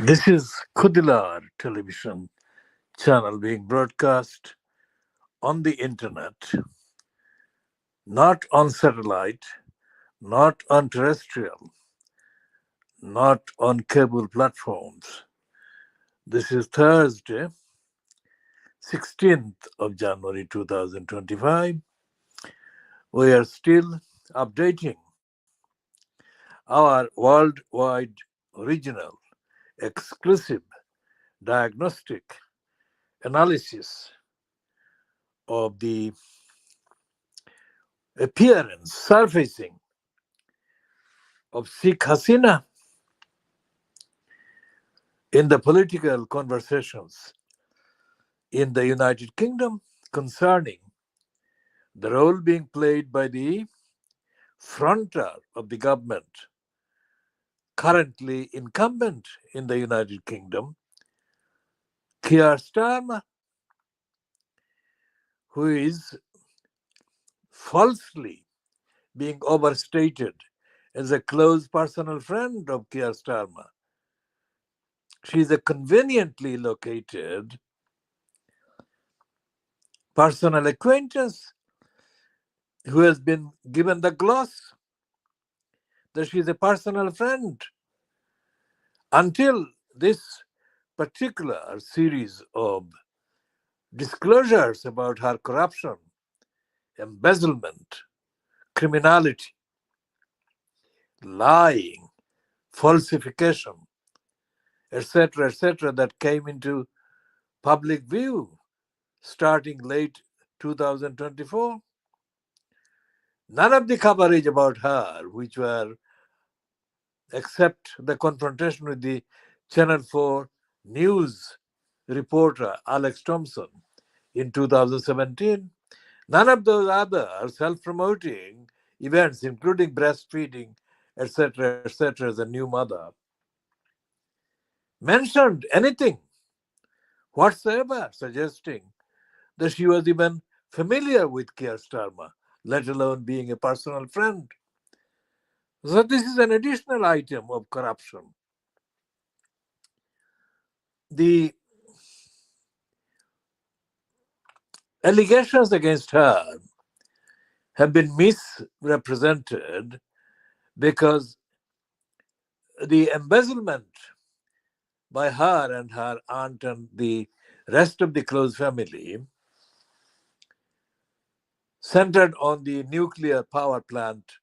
This is Khoodeelaar television channel being broadcast on the internet, not on satellite, not on terrestrial, not on cable platforms. This is Thursday, 16th of January 2025. We are still updating our worldwide regional exclusive diagnostic analysis of the appearance, surfacing of Sheikh Hasina in the political conversations in the United Kingdom concerning the role being played by the fronter of the government currently incumbent in the United Kingdom, Keir Starmer, who is falsely being overstated as a close personal friend of Keir Starmer. She is a conveniently located personal acquaintance who has been given the gloss that she is a personal friend until this particular series of disclosures about her corruption, embezzlement, criminality, lying, falsification, etc., that came into public view starting late 2024. None of the coverage about her, which were except the confrontation with the Channel 4 news reporter Alex Thompson in 2017, none of those other self-promoting events, including breastfeeding, etc., as a new mother, mentioned anything whatsoever suggesting that she was even familiar with Keir Starmer, let alone being a personal friend. So this is an additional item of corruption. The allegations against her have been misrepresented because the embezzlement by her and her aunt and the rest of the close family centered on the nuclear power plant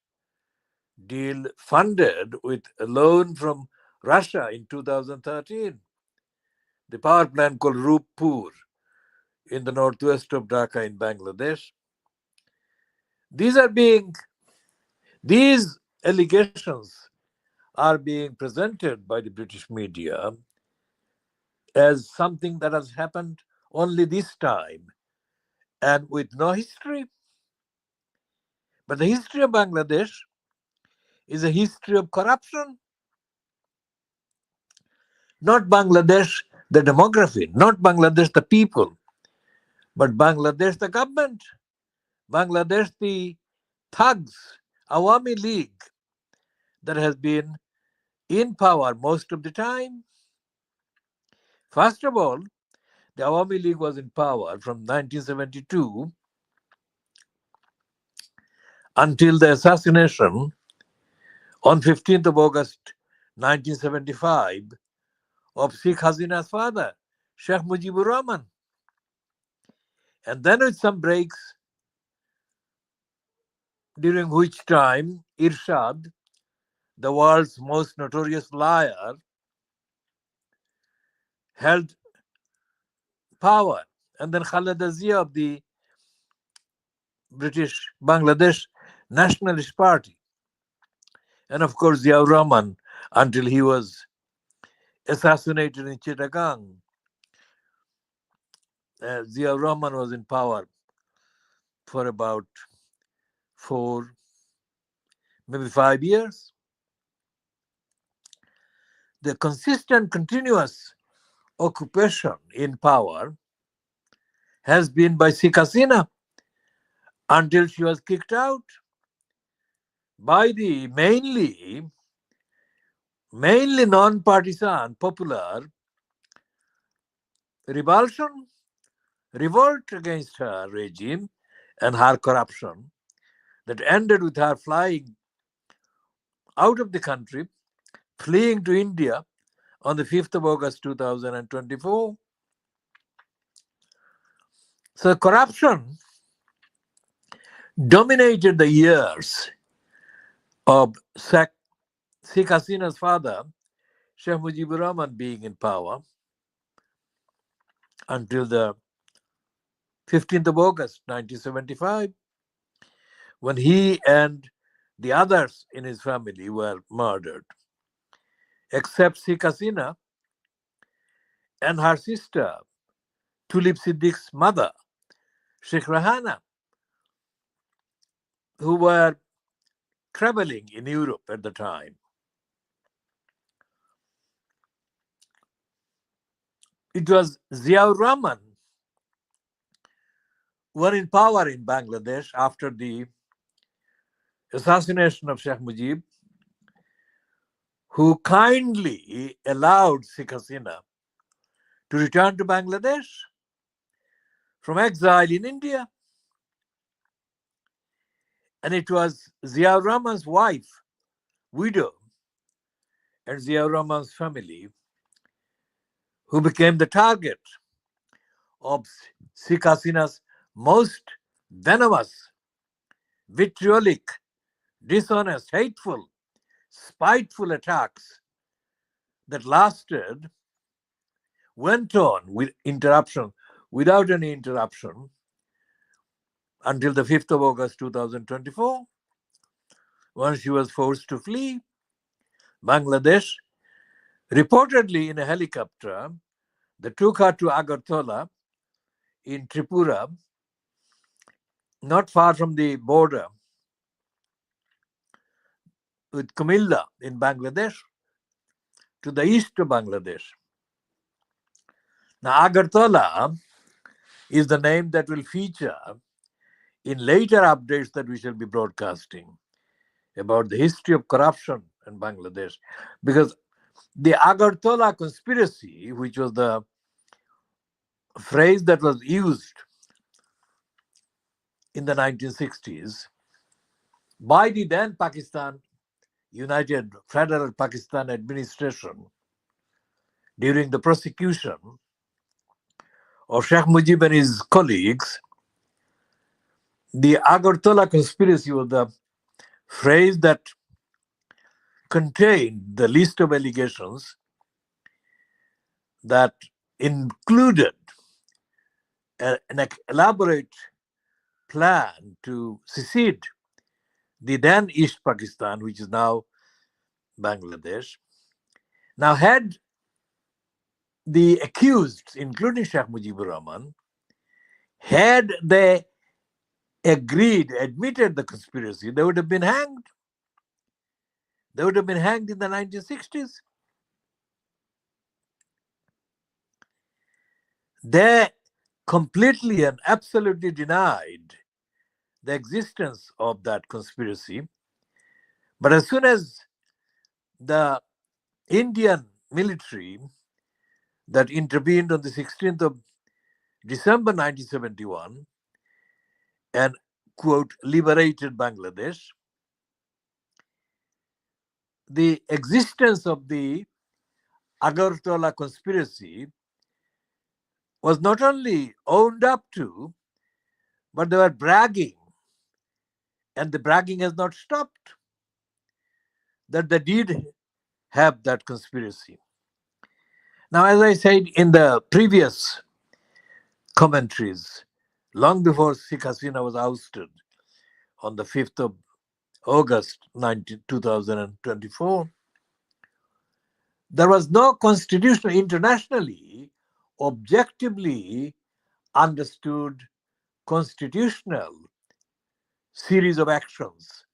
deal funded with a loan from Russia in 2013. The power plant called Rupur in the northwest of Dhaka in Bangladesh. These allegations are being presented by the British media as something that has happened only this time and with no history. But the history of Bangladesh is a history of corruption. Not Bangladesh, the demography, not Bangladesh, the people, but Bangladesh, the government, Bangladesh, the thugs, Awami League that has been in power most of the time. First of all, the Awami League was in power from 1972 until the assassination on 15th of August 1975 of Sheikh Hasina's father, Sheikh Mujibur Rahman. And then with some breaks, during which time Irshad, the world's most notorious liar, held power. And then Khaleda Zia of the British Bangladesh Nationalist Party. And of course, Ziaur Rahman, until he was assassinated in Chittagong. Ziaur Rahman was in power for about 4, maybe 5 years. The consistent, continuous occupation in power has been by Sheikh Hasina until she was kicked out by the mainly mainly non-partisan, popular revulsion, revolt against her regime and her corruption that ended with her flying out of the country, fleeing to India on the 5th of August 2024. So corruption dominated the years of Sheikh Hasina's father, Sheikh Mujibur Rahman, being in power until the 15th of August 1975, when he and the others in his family were murdered, except Sheikh Hasina and her sister, Tulip Siddique's mother, Sheikh Rahana, who were traveling in Europe at the time. It was Ziaur Rahman who were in power in Bangladesh after the assassination of Sheikh Mujib, who kindly allowed Sheikh Hasina to return to Bangladesh from exile in India. And it was Ziaur Rahman's wife, widow, and Ziaur Rahman's family who became the target of Sheikh Hasina's most venomous, vitriolic, dishonest, hateful, spiteful attacks that went on without any interruption, until the 5th of August 2024, when she was forced to flee Bangladesh, reportedly in a helicopter that took her to Agartala in Tripura, not far from the border with Kumilla in Bangladesh, to the east of Bangladesh. Now, Agartala is the name that will feature in later updates that we shall be broadcasting about the history of corruption in Bangladesh. Because the Agartala conspiracy, which was the phrase that was used in the 1960s by the then United Federal Pakistan administration during the prosecution of Sheikh Mujib and his colleagues, the Agartala conspiracy was the phrase that contained the list of allegations that included an elaborate plan to secede the then East Pakistan, which is now Bangladesh. Now, had the accused, including Sheikh Mujibur Rahman, had they admitted the conspiracy, they would have been hanged. They would have been hanged in the 1960s. They completely and absolutely denied the existence of that conspiracy. But as soon as the Indian military that intervened on the 16th of December 1971 and, quote, liberated Bangladesh, the existence of the Agartala conspiracy was not only owned up to, but they were bragging, and the bragging has not stopped, that they did have that conspiracy. Now, as I said in the previous commentaries, long before Sheikh Hasina was ousted on the 5th of August 2024, there was no constitutional, internationally, objectively understood constitutional series of actions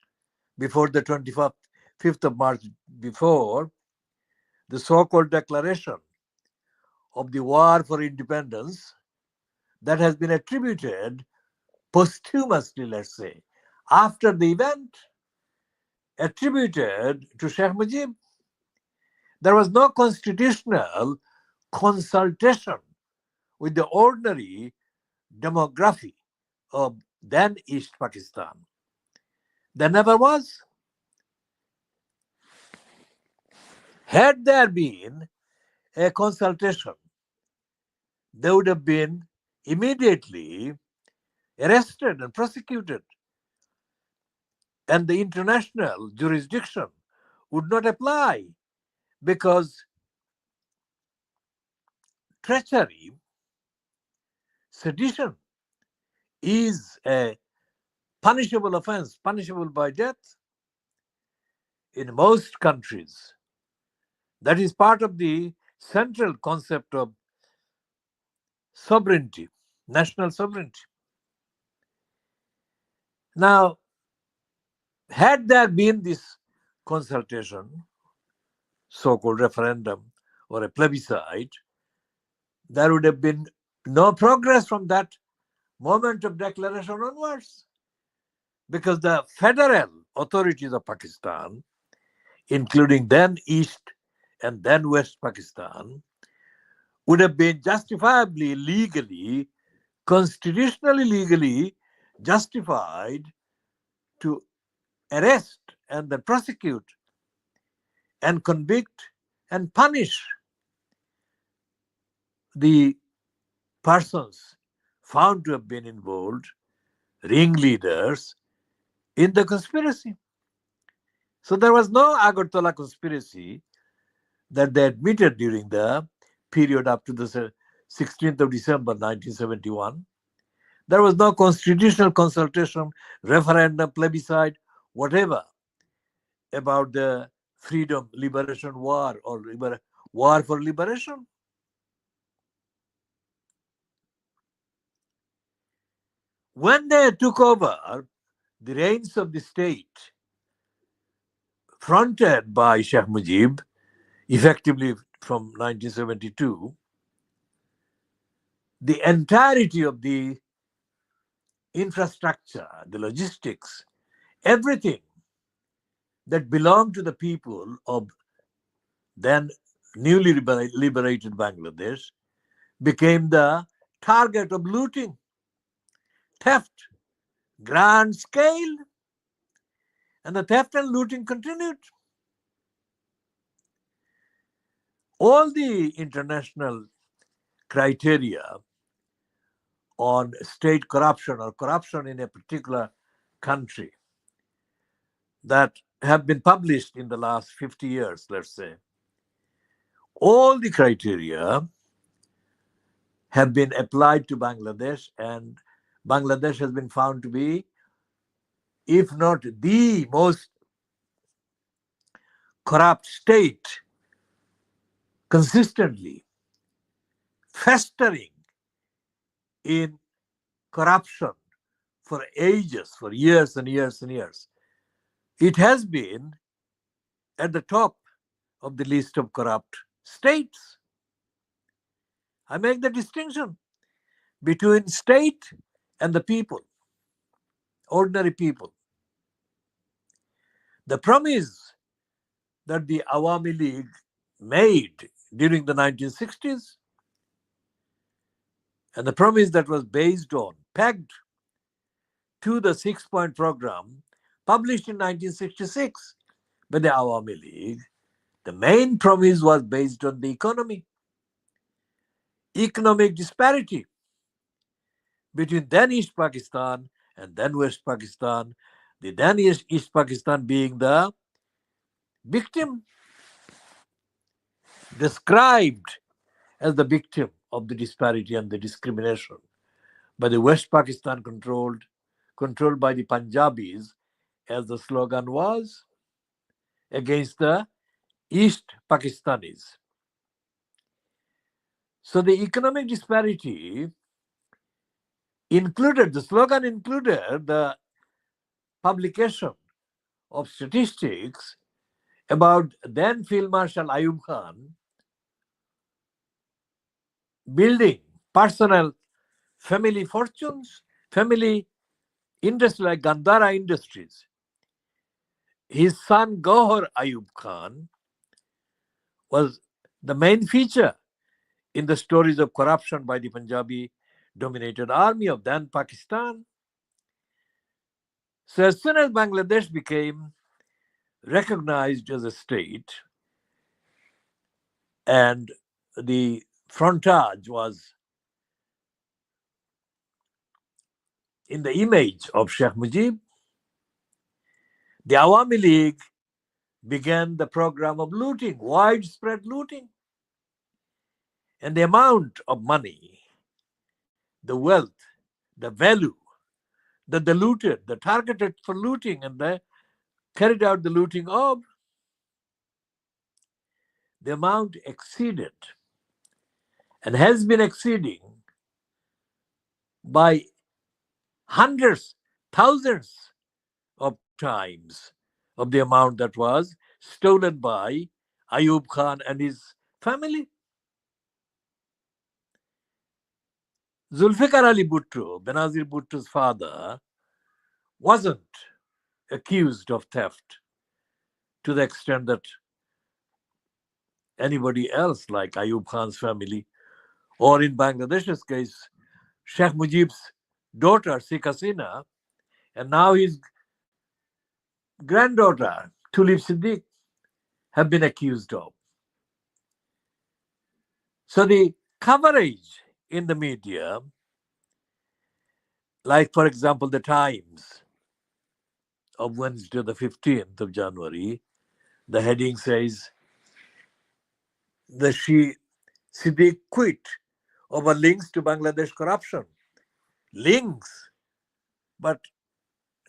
before the 25th of March, before the so-called declaration of the war for independence that has been attributed posthumously, let's say, after the event, attributed to Sheikh Mujib. There was no constitutional consultation with the ordinary demography of then East Pakistan. There never was. Had there been a consultation, they would have been immediately arrested and prosecuted, and the international jurisdiction would not apply because treachery, sedition, is a punishable offense, punishable by death in most countries. That is part of the central concept of sovereignty, national sovereignty. Now, had there been this consultation, so-called referendum or a plebiscite, there would have been no progress from that moment of declaration onwards, because the federal authorities of Pakistan, including then East and then West Pakistan, would have been justifiably, legally, constitutionally legally justified to arrest and then prosecute and convict and punish the persons found to have been involved, ringleaders, in the conspiracy. So there was no Agartala conspiracy that they admitted during the period up to the 16th of December 1971. There was no constitutional consultation, referendum, plebiscite, whatever, about the freedom, liberation war or war for liberation. When they took over the reins of the state, fronted by Sheikh Mujib, effectively from 1972, the entirety of the infrastructure, the logistics, everything that belonged to the people of then newly liberated Bangladesh became the target of looting, theft, grand scale, and the theft and looting continued. All the international criteria on state corruption or corruption in a particular country that have been published in the last 50 years, let's say, all the criteria have been applied to Bangladesh, and Bangladesh has been found to be, if not the most corrupt state, consistently festering in corruption for ages, for years and years and years. It has been at the top of the list of corrupt states. I make the distinction between state and the people, ordinary people. The promise that the Awami League made during the 1960s, and the promise that was based on, pegged to the 6-point program published in 1966 by the Awami League, the main promise was based on the economy. Economic disparity between then East Pakistan and then West Pakistan, the then East Pakistan being the victim, described as the victim of the disparity and the discrimination by the West Pakistan controlled by the Punjabis, as the slogan was, against the East Pakistanis. So the economic disparity included, the slogan included the publication of statistics about then Field Marshal Ayub Khan building personal family fortunes, family industry like Gandhara Industries. His son Gohar Ayub Khan was the main feature in the stories of corruption by the Punjabi-dominated army of then Pakistan. So as soon as Bangladesh became recognized as a state and the frontage was in the image of Sheikh Mujib, the Awami League began the program of looting, widespread looting. And the amount of money, the wealth, the value that they looted, the targeted for looting, and they carried out the looting of, the amount exceeded and has been exceeding by hundreds, thousands of times of the amount that was stolen by Ayub Khan and his family. Zulfikar Ali Bhutto, Benazir Bhutto's father, wasn't accused of theft to the extent that anybody else like Ayub Khan's family, or in Bangladesh's case, Sheikh Mujib's daughter, Sheikh Hasina, and now his granddaughter, Tulip Siddiq, have been accused of. So the coverage in the media, like for example, the Times of Wednesday, the 15th of January, the heading says, the Siddiq quit over links to Bangladesh corruption. Links, but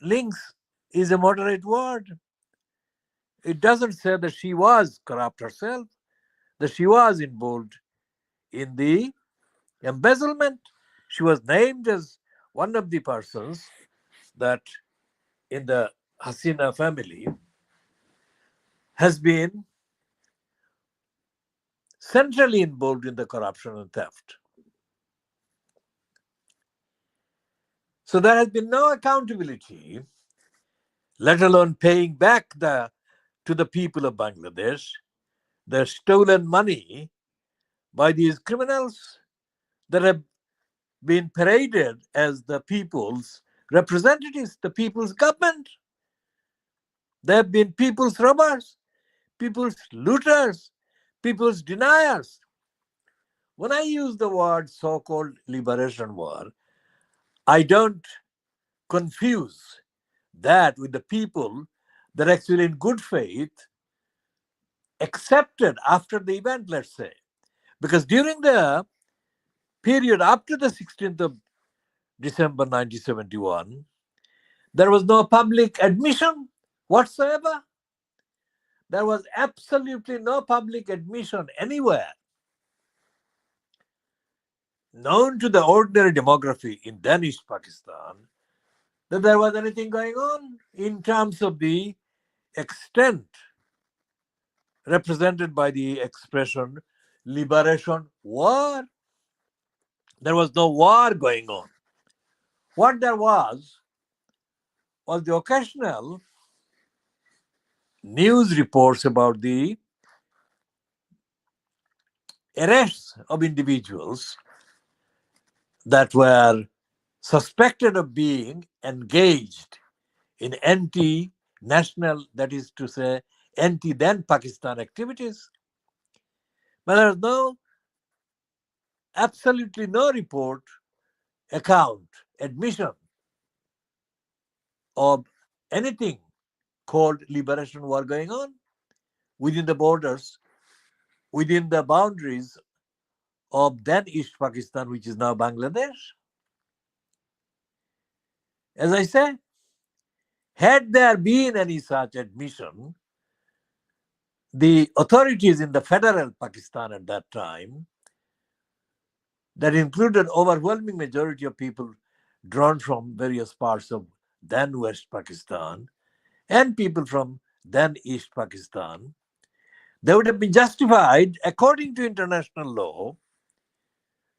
links is a moderate word. It doesn't say that she was corrupt herself, that she was involved in the embezzlement. She was named as one of the persons that in the Hasina family has been centrally involved in the corruption and theft. So there has been no accountability, let alone paying back to the people of Bangladesh the stolen money by these criminals that have been paraded as the people's representatives, the people's government. They have been people's robbers, people's looters, people's deniers. When I use the word so-called liberation war, I don't confuse that with the people that actually in good faith accepted after the event, let's say. Because during the period up to the 16th of December 1971, there was no public admission whatsoever. There was absolutely no public admission anywhere known to the ordinary demography in then East Pakistan that there was anything going on in terms of the extent represented by the expression liberation war. There was no war going on. What there was the occasional news reports about the arrests of individuals that were suspected of being engaged in anti-national, that is to say, anti-then Pakistan activities. But there was absolutely no report, account, admission of anything called liberation war going on within the borders, within the boundaries of then East Pakistan, which is now Bangladesh. As I say, had there been any such admission, the authorities in the federal Pakistan at that time, that included overwhelming majority of people drawn from various parts of then West Pakistan and people from then East Pakistan, they would have been justified according to international law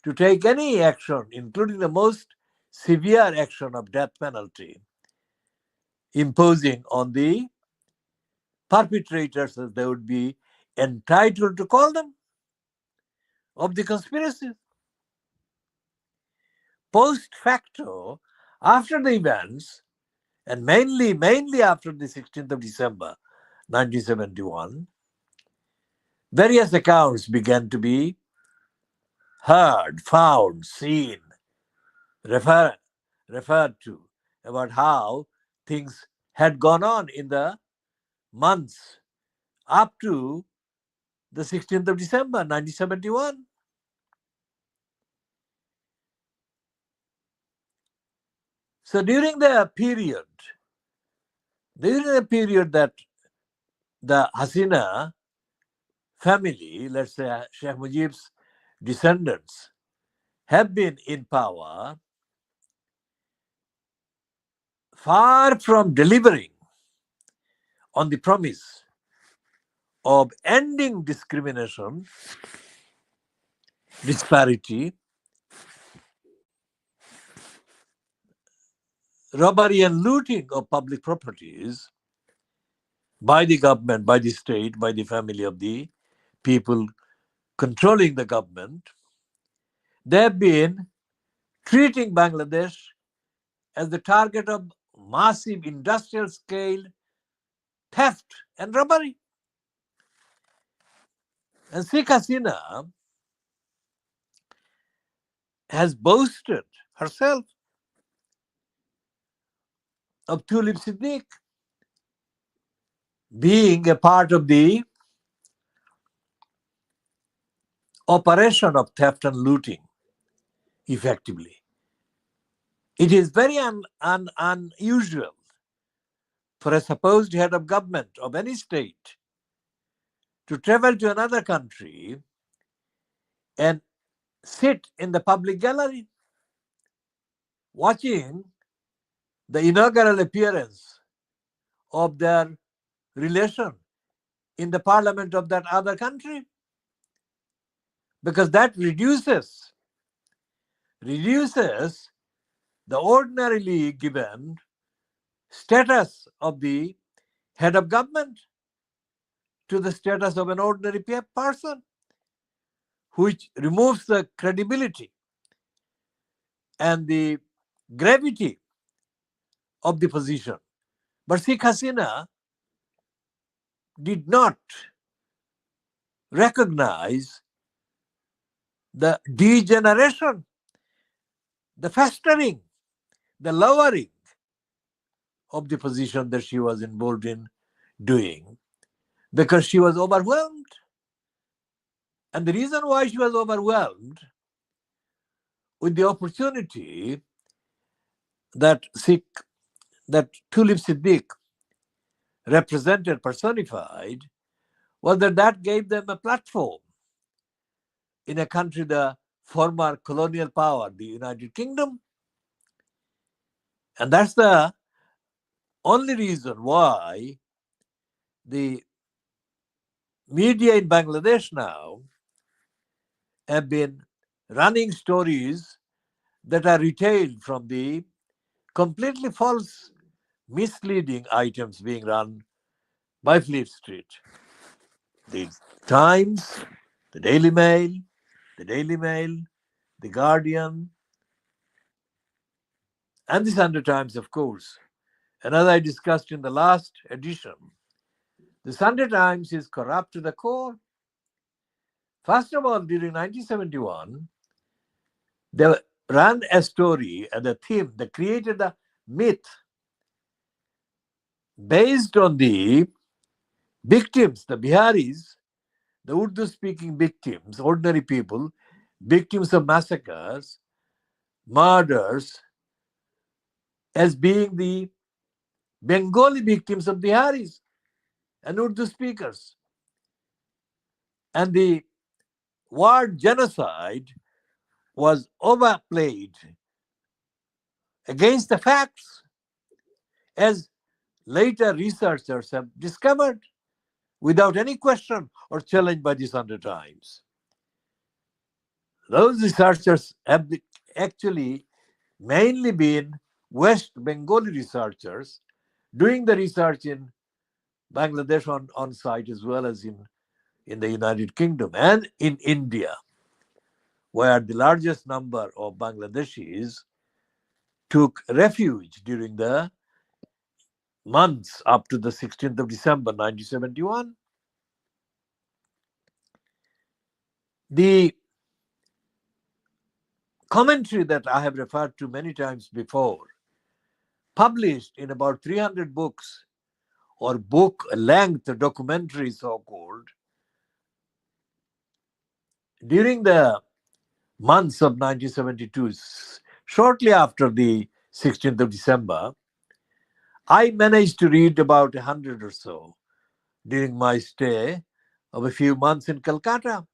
to take any action, including the most severe action of death penalty, imposing on the perpetrators, as they would be entitled to call them, of the conspiracy. Post facto, after the events, and mainly after the 16th of December 1971, various accounts began to be heard, found, seen, referred to about how things had gone on in the months up to the 16th of December 1971. So during the period that the Hasina family, let's say Sheikh Mujib's descendants, have been in power, far from delivering on the promise of ending discrimination, disparity, robbery and looting of public properties by the government, by the state, by the family of the people controlling the government, they have been treating Bangladesh as the target of massive industrial scale theft and robbery. And Sheikh Hasina has boasted herself of Tulip Siddiq being a part of the operation of theft and looting effectively. It is very unusual for a supposed head of government of any state to travel to another country and sit in the public gallery watching the inaugural appearance of their relation in the parliament of that other country, because that reduces the ordinarily given status of the head of government to the status of an ordinary person, which removes the credibility and the gravity of the position. But Sheikh Hasina did not recognize the degeneration, the festering, the lowering of the position that she was involved in doing, because she was overwhelmed. And the reason why she was overwhelmed with the opportunity that Tulip Siddiq represented, personified, was that gave them a platform in a country, the former colonial power, the United Kingdom. And that's the only reason why the media in Bangladesh now have been running stories that are retailed from the completely false, misleading items being run by Fleet Street. The Times, the Daily Mail, the Guardian, and the Sunday Times, of course. And as I discussed in the last edition, the Sunday Times is corrupt to the core. First of all, during 1971, they ran a story and a theme that created a myth based on the victims, the Biharis, the Urdu-speaking victims, ordinary people, victims of massacres, murders, as being the Bengali victims of Biharis and Urdu speakers. And the word genocide was overplayed against the facts, as later researchers have discovered, without any question or challenge by the Sunday Times. Those researchers have actually mainly been West Bengali researchers doing the research in Bangladesh on site, as well as in in the United Kingdom and in India, where the largest number of Bangladeshis took refuge during the months up to the 16th of December 1971. The commentary that I have referred to many times before, published in about 300 books or book length documentaries, so called, during the months of 1972, shortly after the 16th of December, I managed to read about 100 or so during my stay of a few months in Calcutta.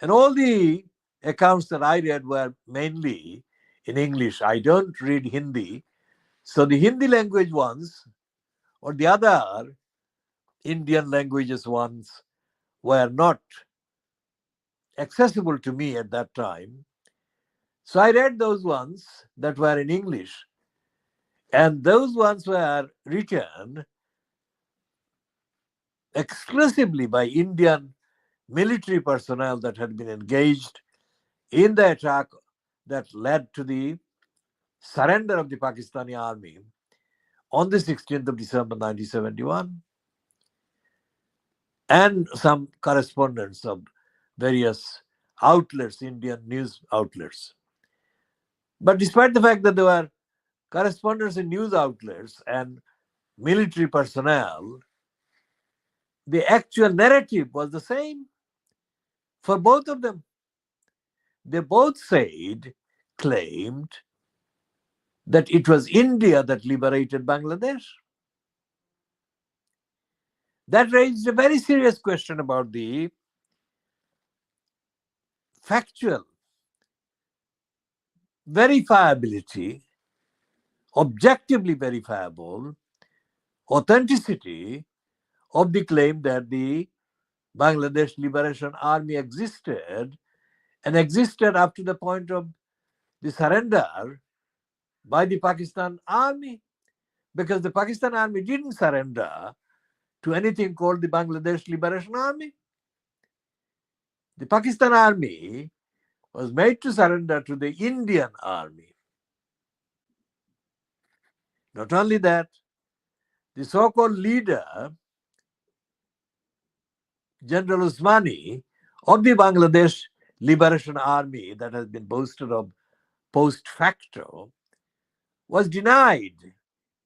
And all the accounts that I read were mainly in English. I don't read Hindi. So the Hindi language ones or the other Indian languages ones were not accessible to me at that time. So I read those ones that were in English. And those ones were written exclusively by Indian military personnel that had been engaged in the attack that led to the surrender of the Pakistani army on the 16th of December 1971, and some correspondence of various outlets, Indian news outlets. But despite the fact that there were correspondents in news outlets and military personnel, the actual narrative was the same for both of them. They both claimed that it was India that liberated Bangladesh. That raised a very serious question about the factual verifiability, objectively verifiable authenticity of the claim that the Bangladesh Liberation Army existed and existed up to the point of the surrender by the Pakistan Army, because the Pakistan Army didn't surrender to anything called the Bangladesh Liberation Army. The Pakistan Army was made to surrender to the Indian Army. Not only that, the so-called leader, General Usmani, of the Bangladesh Liberation Army that has been boasted of post facto, was denied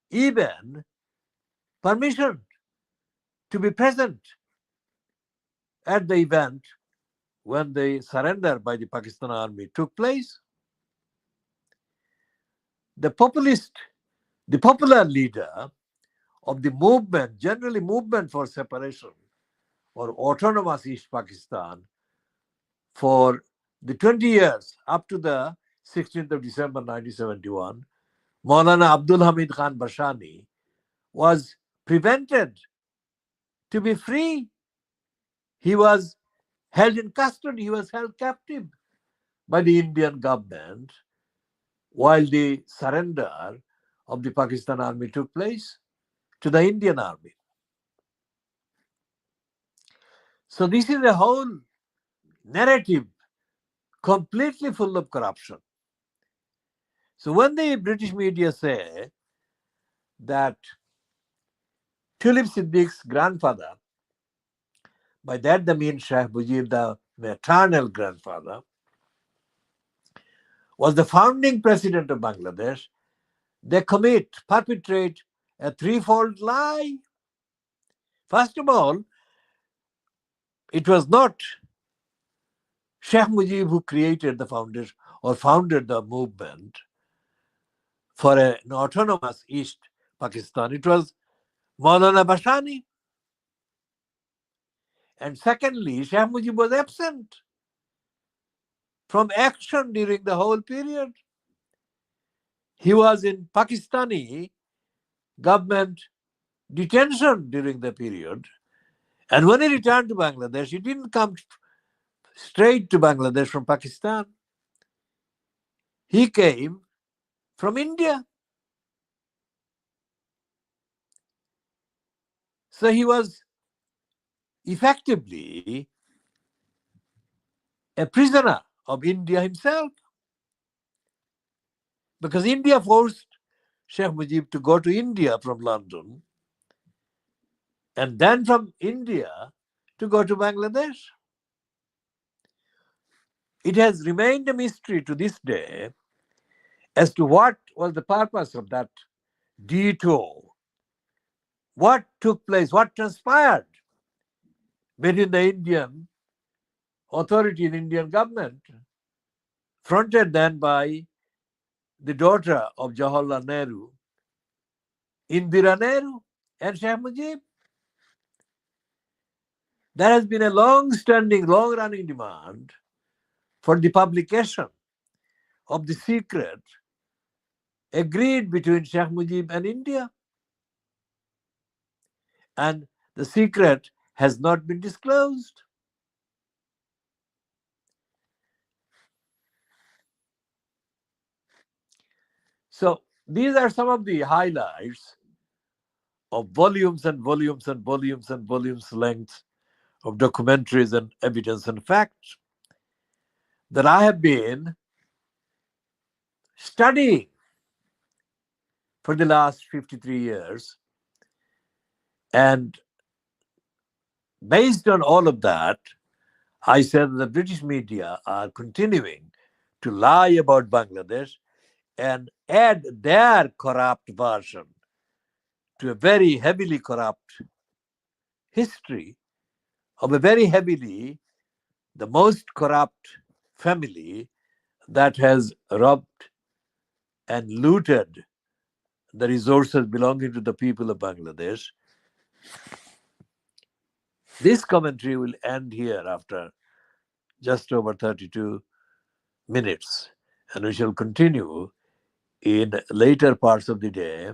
even permission to be present at the event when the surrender by the Pakistan Army took place. The popular leader of the movement, generally movement for separation or autonomous East Pakistan, for the 20 years up to the 16th of December 1971, Maulana Abdul Hamid Khan Bashani, was prevented to be free. He was held in custody, he was held captive by the Indian government while the surrender of the Pakistan Army took place to the Indian Army. So this is a whole narrative completely full of corruption. So when the British media say that Tulip Siddique's grandfather, by that they mean Sheikh Mujib, the maternal grandfather, was the founding president of Bangladesh, they perpetrate a threefold lie. First of all, it was not Sheikh Mujib who created the foundation or founded the movement for an autonomous East Pakistan. It was Maulana Bashani. And secondly, Sheikh Mujib was absent from action during the whole period. He was in Pakistani government detention during the period. And when he returned to Bangladesh, he didn't come straight to Bangladesh from Pakistan. He came from India. So he was effectively a prisoner of India himself, because India forced Sheikh Mujib to go to India from London, and then from India to go to Bangladesh. It has remained a mystery to this day as to what was the purpose of that detour. What took place, what transpired between the Indian authority and Indian government, fronted then by the daughter of Jawaharlal Nehru, Indira Nehru, and Sheikh Mujib. There has been a long-standing, long-running demand for the publication of the secret agreed between Sheikh Mujib and India. And the secret has not been disclosed. So these are some of the highlights of volumes and volumes and volumes and volumes length of documentaries and evidence and facts that I have been studying for the last 53 years. And based on all of that, I said the British media are continuing to lie about Bangladesh and add their corrupt version to a very heavily corrupt history of a very heavily, the most corrupt family that has robbed and looted the resources belonging to the people of Bangladesh. This commentary will end here after just over 32 minutes, and we shall continue in later parts of the day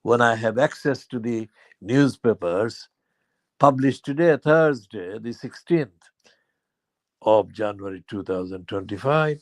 when I have access to the newspapers published today, Thursday, the 16th of January 2025.